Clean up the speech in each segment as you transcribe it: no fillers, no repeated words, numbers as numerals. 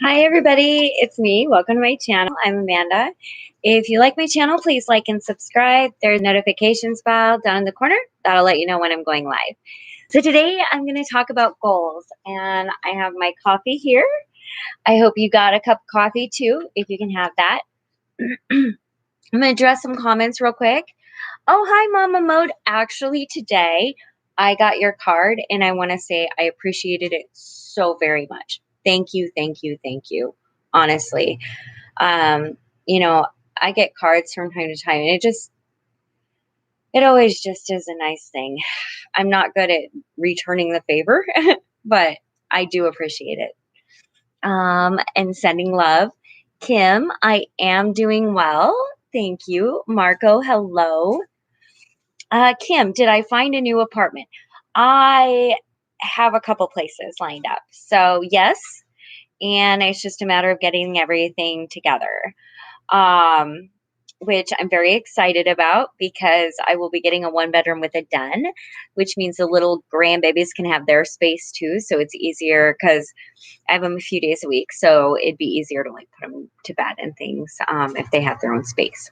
Hi everybody, it's me. Welcome to my channel. I'm Amanda. If you like my channel, please like and subscribe. There's notifications bell down in the corner. That'll let you know when I'm going live. So today I'm going to talk about goals, and I have my coffee here. I hope you got a cup of coffee too, if you can have that. I'm going to address some comments real quick. Oh, hi Mama Mode. Actually, today I got your card and I want to say I appreciated it so very much. Thank you, thank you, thank you. Honestly. Um, you know, I get cards from time to time and it always just is a nice thing. I'm not good at returning the favor, but I do appreciate it. And sending love. Kim, I am doing well. Thank you. Marco, hello. Kim, did I find a new apartment? I have a couple places lined up. So, yes, and it's just a matter of getting everything together. Um, which I'm very excited about because I will be getting a one bedroom with a den, which means the little grandbabies can have their space too. So it's easier because I have them a few days a week. So it'd be easier to like put them to bed and things if they have their own space.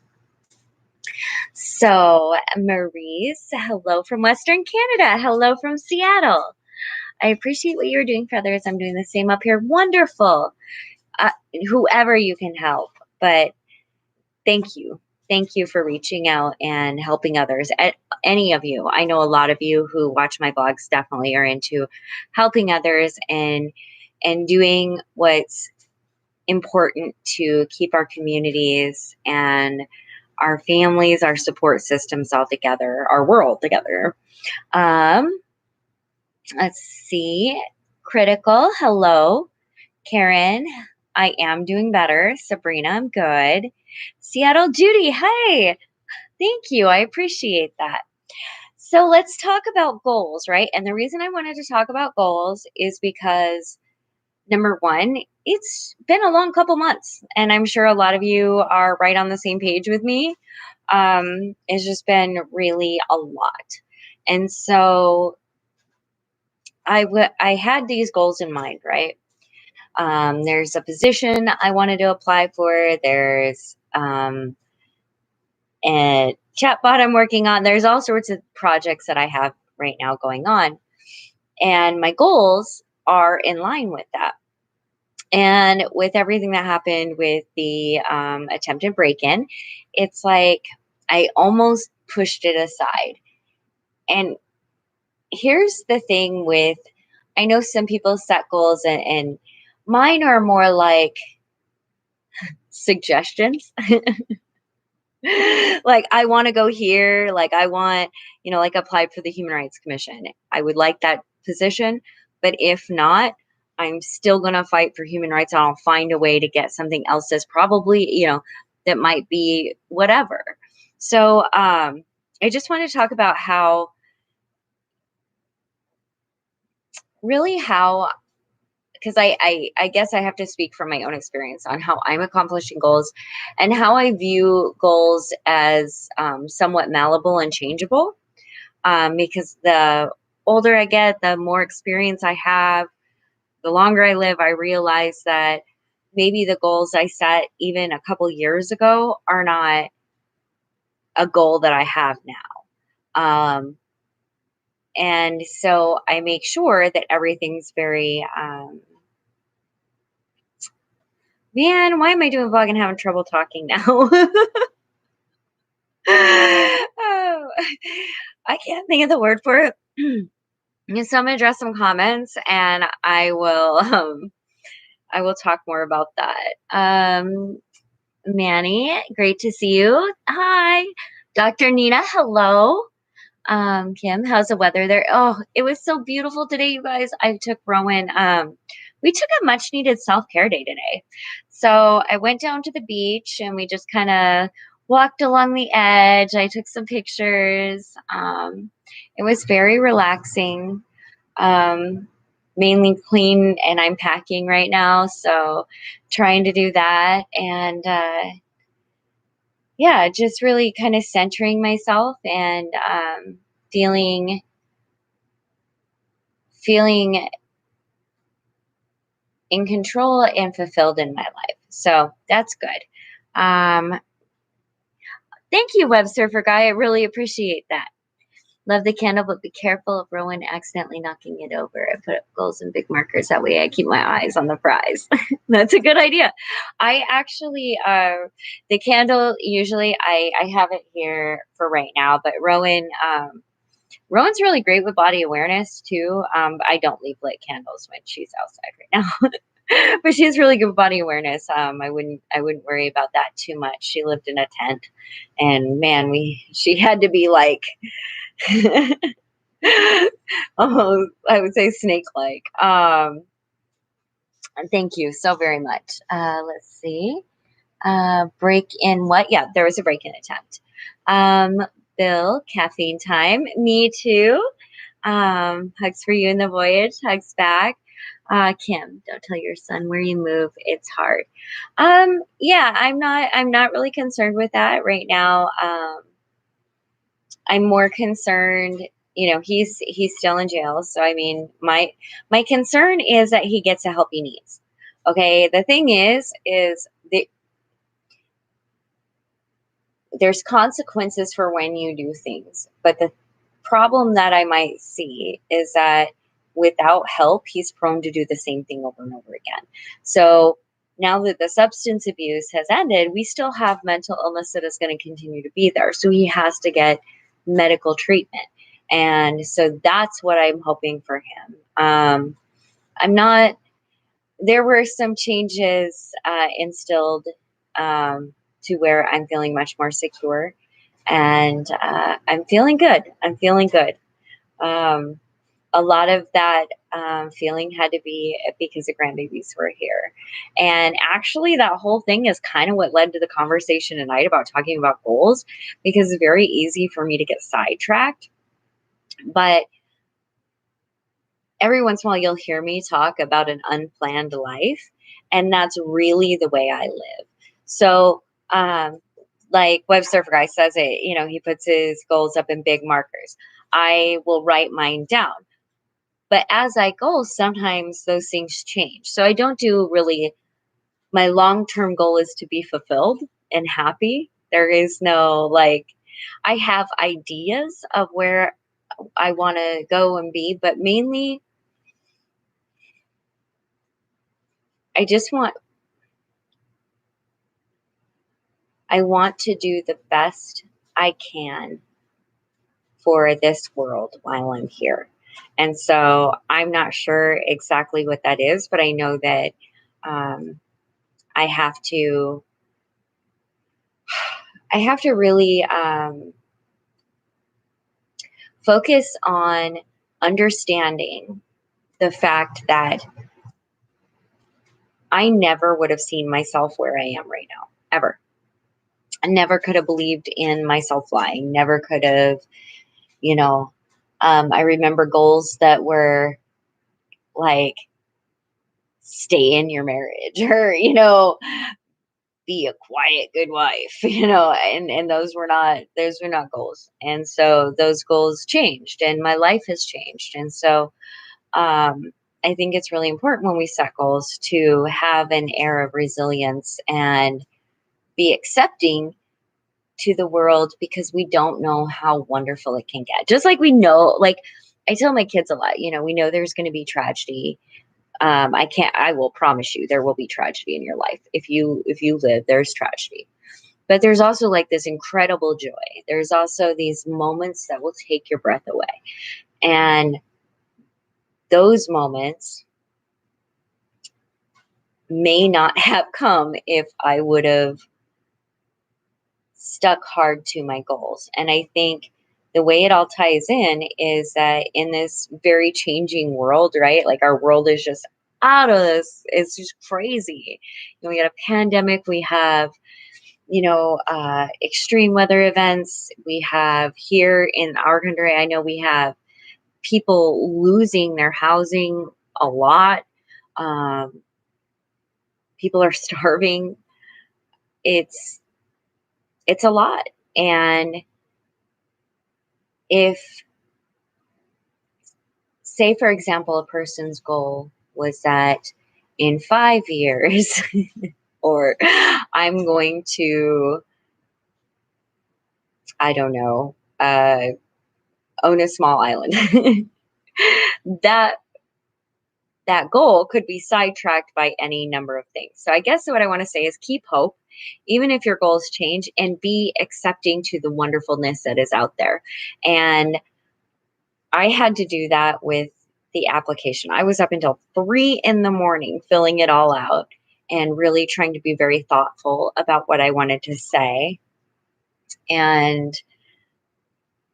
So, Maurice, hello from Western Canada. Hello from Seattle. I appreciate what you're doing for others. I'm doing the same up here. Wonderful. Uh, Whoever you can help. But thank you. Thank you for reaching out and helping others. Any of you. I know a lot of you who watch my blogs definitely are into helping others and doing what's important to keep our communities and our families, our support systems all together, our world together. Um, let's see. Critical. Hello. Karen, I am doing better. Sabrina, I'm good. Seattle Judy, hey. Thank you. I appreciate that. So let's talk about goals, right? And the reason I wanted to talk about goals is because number one, it's been a long couple months, and I'm sure a lot of you are right on the same page with me. It's just been really a lot. And so I had these goals in mind, right? There's a position I wanted to apply for. There's a chatbot I'm working on. There's all sorts of projects that I have right now going on. And my goals are in line with that. And with everything that happened with the attempted break in, it's like I almost pushed it aside. And here's the thing with, I know some people set goals, and mine are more like suggestions. Like, I want to go here. Like, I want, like applied for the Human Rights Commission. I would like that position. But if not, I'm still going to fight for human rights. And I'll find a way to get something else that's probably, that might be whatever. So I just want to talk about how, because I guess I have to speak from my own experience on how I'm accomplishing goals and how I view goals as somewhat malleable and changeable. Because the older I get, the more experience I have, the longer I live, I realize that maybe the goals I set even a couple years ago are not a goal that I have now. And so I make sure that everything's very, man, why am I doing vlog and having trouble talking now? Oh, I can't think of the word for it. So I'm gonna address some comments, and I will talk more about that. Manny, great to see you. Hi, Dr. Nina. Hello. Kim, how's the weather there? Oh, it was so beautiful today, you guys. I took Rowan. We took a much needed self-care day today. So I went down to the beach and we just kind of walked along the edge. I took some pictures. It was very relaxing. Mainly clean, and I'm packing right now. So trying to do that. And yeah, just really kind of centering myself and feeling in control and fulfilled in my life. So that's good. Um, Thank you, Web Surfer Guy. I really appreciate that. Love the candle, but be careful of Rowan accidentally knocking it over. I put up goals and big markers. That way I keep my eyes on the prize. That's a good idea. I actually, the candle, usually I have it here for right now, but Rowan's really great with body awareness too. I don't leave lit candles when she's outside right now. But she's really good with body awareness. I wouldn't worry about that too much. She lived in a tent, and man, she had to be like oh, I would say snake-like. Thank you so very much. Let's see. Break in what? Yeah, there was a break in attempt. Um, Bill, caffeine time. Me too. Hugs for you in the voyage. Hugs back. Kim, don't tell your son where you move. It's hard. Yeah, I'm not really concerned with that right now. I'm more concerned, he's still in jail. So I mean, my concern is that he gets the help he needs. Okay. The thing is there's consequences for when you do things. But the problem that I might see is that without help, he's prone to do the same thing over and over again. So now that the substance abuse has ended, we still have mental illness that is going to continue to be there. So he has to get medical treatment. And so that's what I'm hoping for him. I'm not, there were some changes instilled to where I'm feeling much more secure, and I'm feeling good. I'm feeling good. Um, a lot of that feeling had to be because the grandbabies were here. And actually, that whole thing is kind of what led to the conversation tonight about talking about goals, because it's very easy for me to get sidetracked. But every once in a while, you'll hear me talk about an unplanned life. And that's really the way I live. So, like Web Surfer Guy says it, he puts his goals up in big markers. I will write mine down. But as I go, sometimes those things change. So I don't do really, my long term goal is to be fulfilled and happy. There is no like, I have ideas of where I want to go and be, but mainly I just want, I want to do the best I can for this world while I'm here. And so I'm not sure exactly what that is, but I know that um, I have to really focus on understanding the fact that I never would have seen myself where I am right now, ever. I never could have believed in myself flying, never could have, you know, I remember goals that were like, stay in your marriage or, be a quiet, good wife, and those were not goals. And so those goals changed and my life has changed. And so, I think it's really important when we set goals to have an air of resilience and be accepting to the world, because we don't know how wonderful it can get. Just like we know, like I tell my kids a lot, we know there's going to be tragedy. I will promise you there will be tragedy in your life. If you live, there's tragedy. But there's also like this incredible joy. There's also these moments that will take your breath away. And those moments may not have come if I would have stuck hard to my goals. And I think the way it all ties in is that in this very changing world, right? Like our world is just out of this. It's just crazy. We got a pandemic. We have, extreme weather events. We have here in our country, I know we have people losing their housing a lot. Um, People are starving. It's it's a lot. And if, say, for example, a person's goal was that in 5 years, or I'm going to, I don't know, own a small island. that that goal could be sidetracked by any number of things. So I guess what I want to say is keep hope, even if your goals change, and be accepting to the wonderfulness that is out there. And I had to do that with the application. I was up until 3 in the morning filling it all out and really trying to be very thoughtful about what I wanted to say. And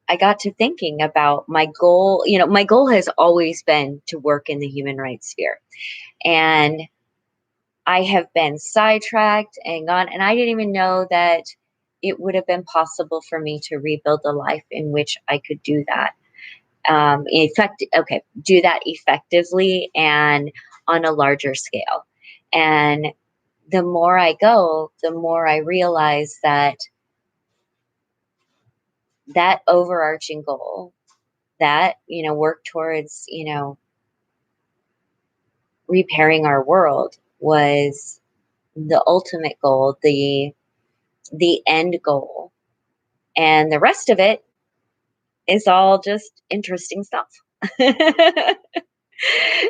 I got to thinking about my goal. My goal has always been to work in the human rights sphere. And I have been sidetracked and gone, and I didn't even know that it would have been possible for me to rebuild a life in which I could do that. Do that effectively and on a larger scale. And the more I go, the more I realize that overarching goal, that, work towards, repairing our world, was the ultimate goal, the end goal. And the rest of it is all just interesting stuff.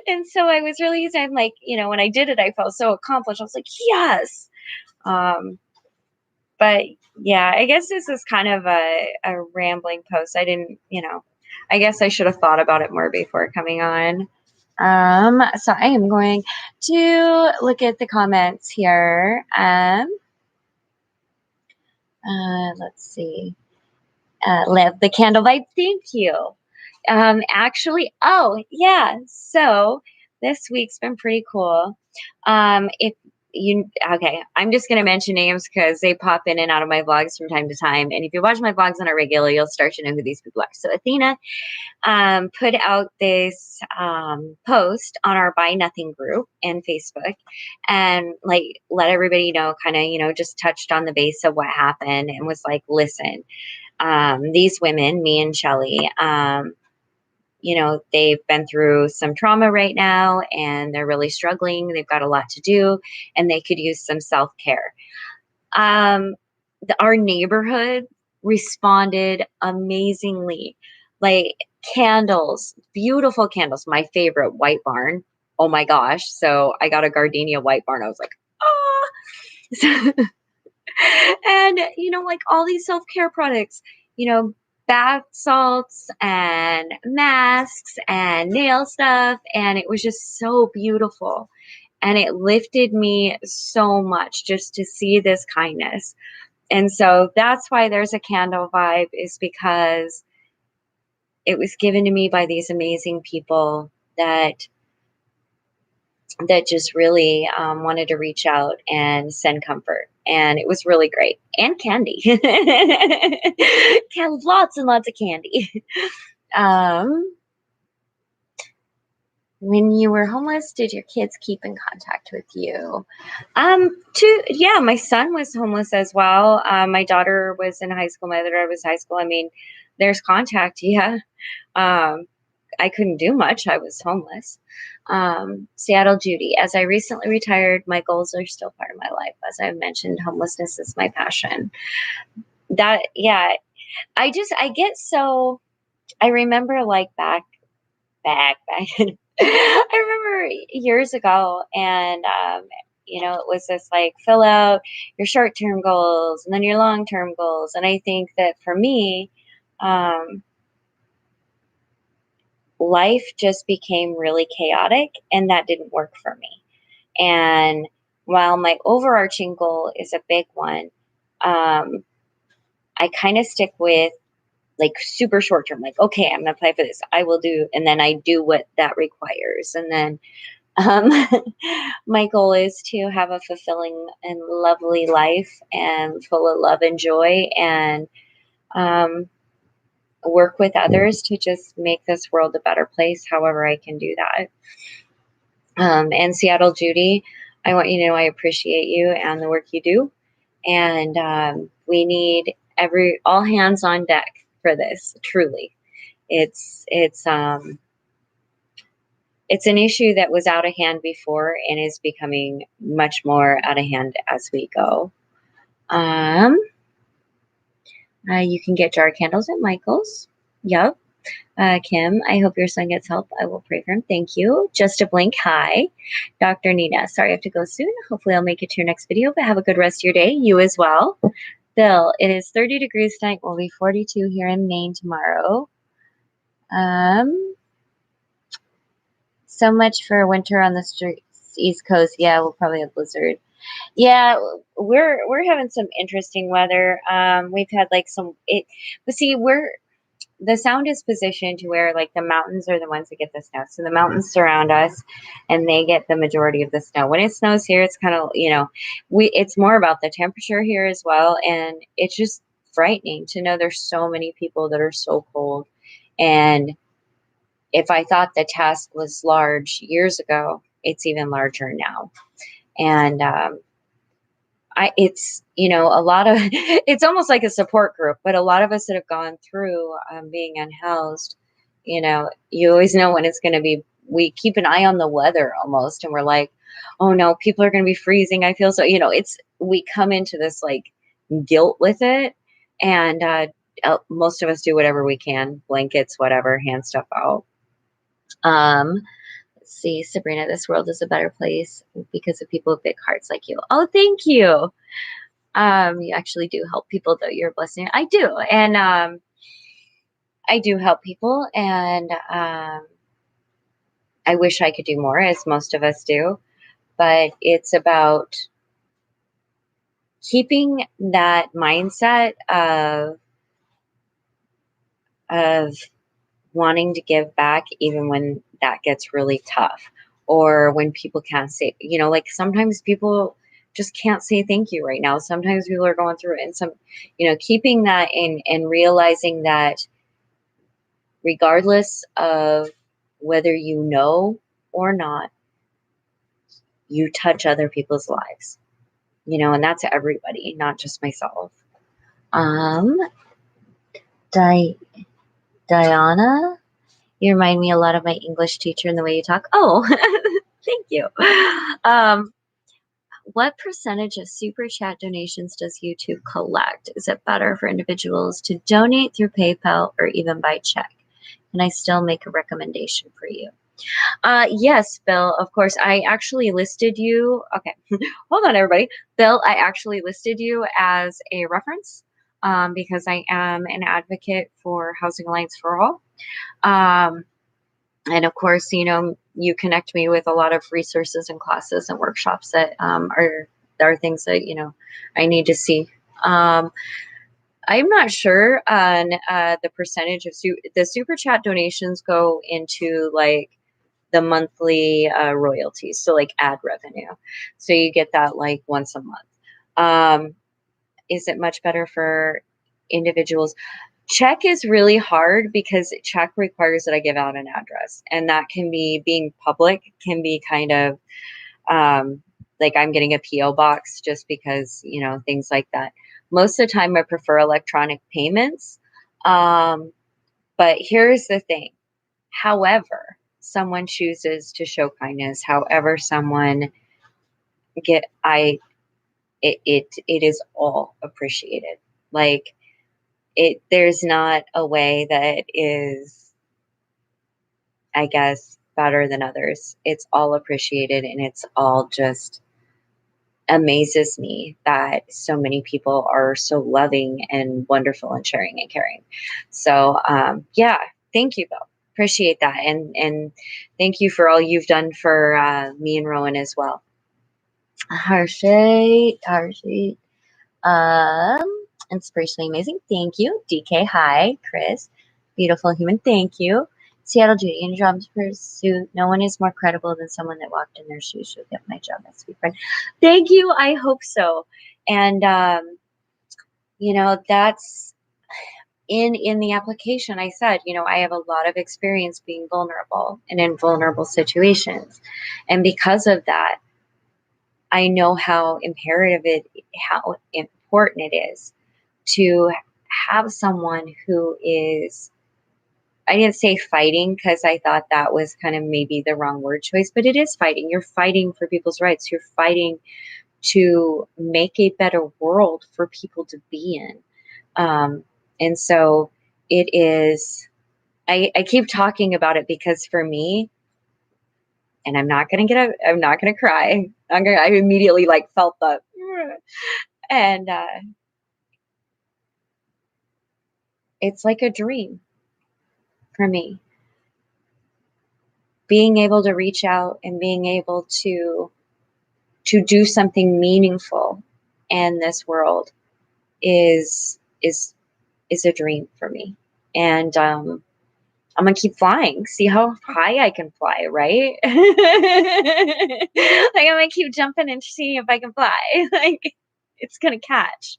And so I was really, I'm like, when I did it, I felt so accomplished. I was like, yes. Um, but yeah, I guess this is kind of a rambling post. I didn't, I guess I should have thought about it more before coming on. So I am going to look at the comments here. Let's see. Live the candle vibe. Thank you. Actually, oh yeah. So this week's been pretty cool. If okay, I'm just gonna mention names because they pop in and out of my vlogs from time to time. And if you watch my vlogs on a regular, you'll start to know who these people are. So Athena, put out this post on our Buy Nothing group in Facebook, and like let everybody know, kind of, just touched on the base of what happened, and was like, listen, these women, me and Shelly, they've been through some trauma right now and they're really struggling. They've got a lot to do and they could use some self care. Um, our neighborhood responded amazingly. Like candles, beautiful candles. My favorite, White Barn. Oh my gosh. So I got a gardenia White Barn. I was like, oh. And like all these self-care products, bath salts and masks and nail stuff, and it was just so beautiful, and it lifted me so much just to see this kindness. And so that's why there's a candle vibe, is because it was given to me by these amazing people that just really wanted to reach out and send comfort. And it was really great. And candy. Lots and lots of candy. Um, when you were homeless, did your kids keep in contact with you? Yeah, my son was homeless as well. My daughter was in high school. My other daughter was high school. I mean, there's contact. Yeah. Um, I couldn't do much. I was homeless. Seattle Judy, as I recently retired, my goals are still part of my life. As I mentioned, homelessness is my passion. Yeah, I get so, I remember like back. I remember years ago, and, it was this like, fill out your short-term goals and then your long-term goals. And I think that for me, um, life just became really chaotic, and that didn't work for me. And while my overarching goal is a big one, I kind of stick with like super short term, like, okay, I'm going to apply for this. I will do. And then I do what that requires. And then um, my goal is to have a fulfilling and lovely life and full of love and joy, and um, work with others to just make this world a better place, however I can do that. And Seattle Judy, I want you to know I appreciate you and the work you do. And we need all hands on deck for this. Truly, it's it's an issue that was out of hand before and is becoming much more out of hand as we go. Um, you can get jar candles at Michael's. Yep. Kim, I hope your son gets help. I will pray for him. Thank you. Just a blink. Hi. Dr. Nina, sorry I have to go soon. Hopefully I'll make it to your next video, but have a good rest of your day. You as well. Bill, it is 30 degrees tonight. Will be 42 here in Maine tomorrow. So much for winter on the streets, East Coast. Yeah, we'll probably have blizzard. Yeah, we're having some interesting weather. We've had like but see, the sound is positioned to where like the mountains are the ones that get the snow. So the mountains surround us and they get the majority of the snow. When it snows here, it's kind of, it's more about the temperature here as well. And it's just frightening to know there's so many people that are so cold. And if I thought the task was large years ago, it's even larger now. And it's a lot of it's almost like a support group, but a lot of us that have gone through being unhoused, you always know when it's going to be. We keep an eye on the weather almost, and we're like, oh no, people are going to be freezing. I feel so. We come into this like guilt with it, and most of us do whatever we can, blankets, whatever, hand stuff out. Let's see, Sabrina, this world is a better place because of people with big hearts like you. Oh, thank you. You actually do help people, though. You're a blessing. I do. And I do help people. And I wish I could do more, as most of us do. But it's about keeping that mindset of wanting to give back, even when that gets really tough, or when people can't say, like sometimes people just can't say thank you right now. Sometimes people are going through it, and keeping that in and realizing that regardless of whether you know or not, you touch other people's lives, and that's everybody, not just myself. Um, Di- Diana, you remind me a lot of my English teacher in the way you talk. Oh, thank you. What percentage of super chat donations does YouTube collect? Is it better for individuals to donate through PayPal or even by check? Can I still make a recommendation for you? Yes, Bill, of course. I actually listed you. Okay, hold on, everybody. Bill, I actually listed you as a reference because I am an advocate for Housing Alliance for All. And of course, you connect me with a lot of resources and classes and workshops that are things that, I need to see. I'm not sure on the percentage of the super chat donations go into like the monthly royalties, so like ad revenue. So you get that like once a month. Is it much better for individuals? Check is really hard because check requires that I give out an address, and that can be, being public can be kind of like I'm getting a PO box just because, things like that. Most of the time I prefer electronic payments. But here's the thing. However someone chooses to show kindness, however someone it is all appreciated. Like, there's not a way that is, I guess, better than others. It's all appreciated, and it's all just amazes me that so many people are so loving and wonderful and sharing and caring. So yeah, thank you, Bill. Appreciate that. And thank you for all you've done for me and Rowan as well. Harshit. Inspirationally amazing. Thank you. DK, hi. Chris, beautiful human. Thank you. Seattle Judy, in jobs pursuit, no one is more credible than someone that walked in their shoes. Should get my job, my sweet friend. Thank you. I hope so. And that's in the application. I said, I have a lot of experience being vulnerable and in vulnerable situations, and because of that, I know how important it is to have someone who is I didn't say fighting because I thought that was kind of maybe the wrong word choice, but it is fighting. You're fighting for people's rights. You're fighting to make a better world for people to be in. Um, and so it is, I keep talking about it because for me, and I'm not going to I'm not going to cry. I immediately like felt the, and it's like a dream for me, being able to reach out and being able to do something meaningful in this world is is a dream for me. And I'm gonna keep flying, see how high I can fly, right? Like I'm gonna keep jumping and seeing if I can fly. Like it's gonna catch.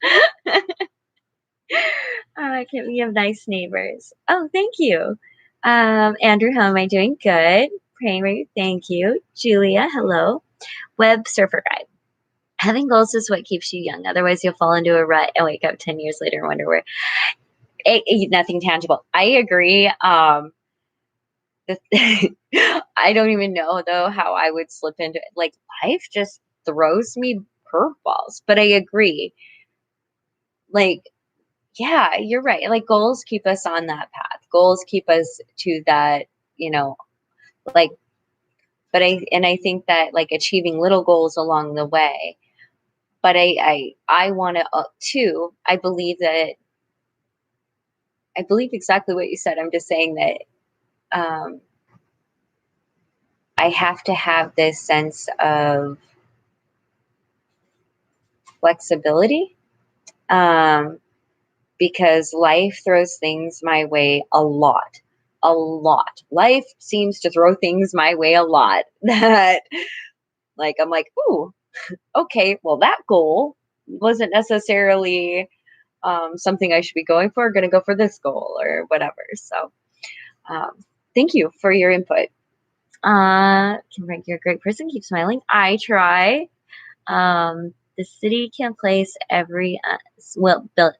Can we have nice neighbors? Oh, thank you. Andrew, how am I doing? Good. Praying for you. Thank you. Julia, hello. Web surfer guide. Having goals is what keeps you young. Otherwise, you'll fall into a rut and wake up 10 years later and wonder where. Nothing tangible. I agree. The, I don't even know, though, how I would slip into it. Like, life just throws me curveballs. But I agree. Like, yeah, you're right. Like, goals keep us on that path. Goals keep us to that, you know, like, but I think that like achieving little goals along the way. But I want to too. I believe exactly what you said. I'm just saying that um, I have to have this sense of flexibility um, because life throws things my way a lot. A lot. Life seems to throw things my way a lot that, like, I'm like, ooh, okay, well, that goal wasn't necessarily something I should be going for. Going to go for this goal or whatever. So, um, thank you for your input. Can rank you're a great person. Keep smiling. I try. The city can place every Bill.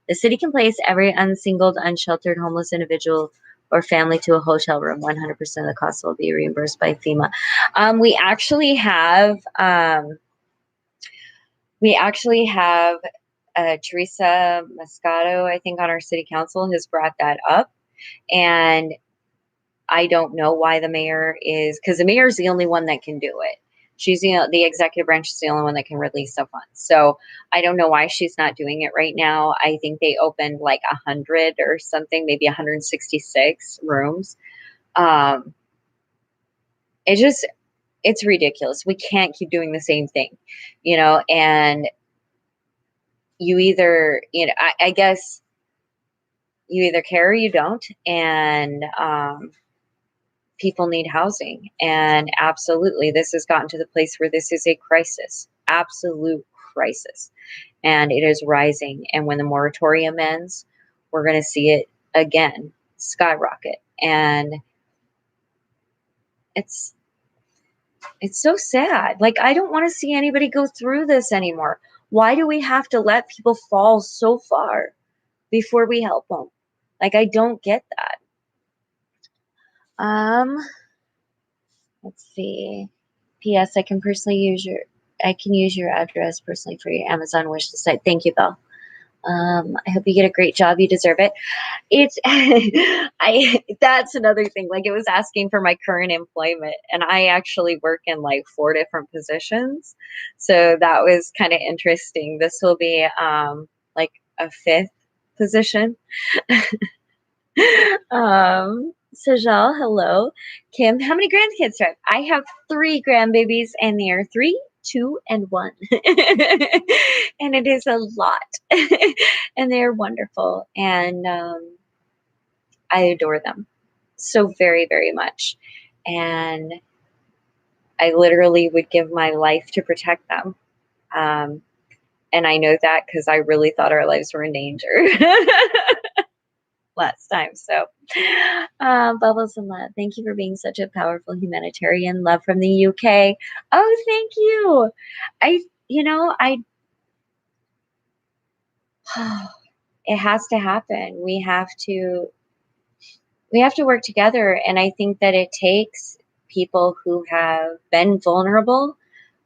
The city can place every unsingled, unsheltered, homeless individual or family to a hotel room. 100% of the cost will be reimbursed by FEMA. We actually have. We actually have Teresa Moscato, I think, on our city council has brought that up, and I don't know why the mayor is, because the mayor is the only one that can do it. She's the executive branch is the only one that can release the funds. So I don't know why she's not doing it right now. I think they opened like 100 or something, maybe 166 rooms. Um, it just, it's ridiculous. We can't keep doing the same thing, and you either, I guess you either care or you don't. And people need housing. And absolutely, this has gotten to the place where this is a crisis, absolute crisis. And it is rising. And when the moratorium ends, we're going to see it again skyrocket. And it's so sad. Like, I don't want to see anybody go through this anymore. Why do we have to let people fall so far before we help them? Like, I don't get that. Let's see. P.S. I can use your address personally for your Amazon wish list site. Thank you, Belle. I hope you get a great job. You deserve it. It's that's another thing. Like, it was asking for my current employment, and I actually work in like 4 different positions. So that was kind of interesting. This will be like a 5th position. Sajal, hello. Kim, how many grandkids do I have? I have 3 grandbabies, and they are 3, 2, and 1. And it is a lot. And they're wonderful. And I adore them so very, very much. And I literally would give my life to protect them. And I know that because I really thought our lives were in danger. Last time. So, Bubbles and Love, thank you for being such a powerful humanitarian. Love from the UK. Oh, thank you. I, you know, I, it has to happen. We have to, we have to work together. And I think that it takes people who have been vulnerable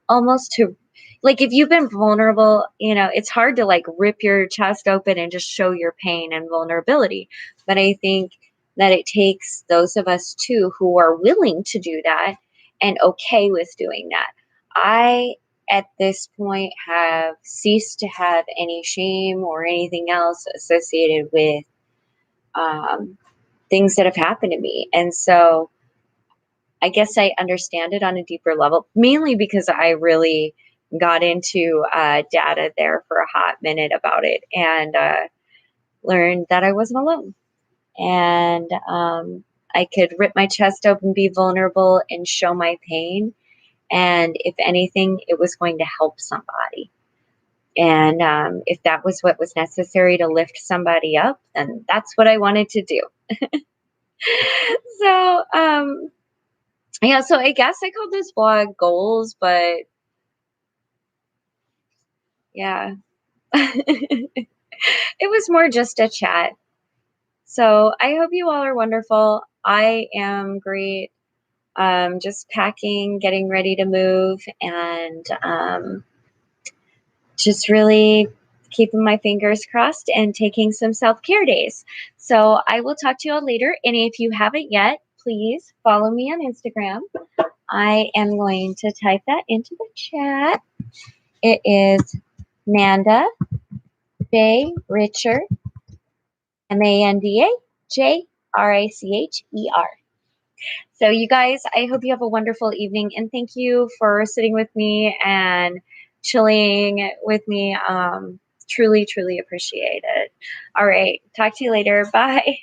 almost to, like, if you've been vulnerable, it's hard to like rip your chest open and just show your pain and vulnerability. But I think that it takes those of us too who are willing to do that and okay with doing that. I, at this point, have ceased to have any shame or anything else associated with um, things that have happened to me. And so I guess I understand it on a deeper level, mainly because I really got into data there for a hot minute about it, and learned that I wasn't alone. And I could rip my chest open, be vulnerable, and show my pain. And if anything, it was going to help somebody. And if that was what was necessary to lift somebody up, then that's what I wanted to do. So, yeah, so I guess I called this vlog goals, but yeah. It was more just a chat. So I hope you all are wonderful. I am great. Just packing, getting ready to move, and just really keeping my fingers crossed and taking some self care days. So I will talk to you all later. And if you haven't yet, please follow me on Instagram. I am going to type that into the chat. It is Manda J. Richer, MandaJracher. So, you guys, I hope you have a wonderful evening, and thank you for sitting with me and chilling with me. Truly, truly appreciate it. All right. Talk to you later. Bye.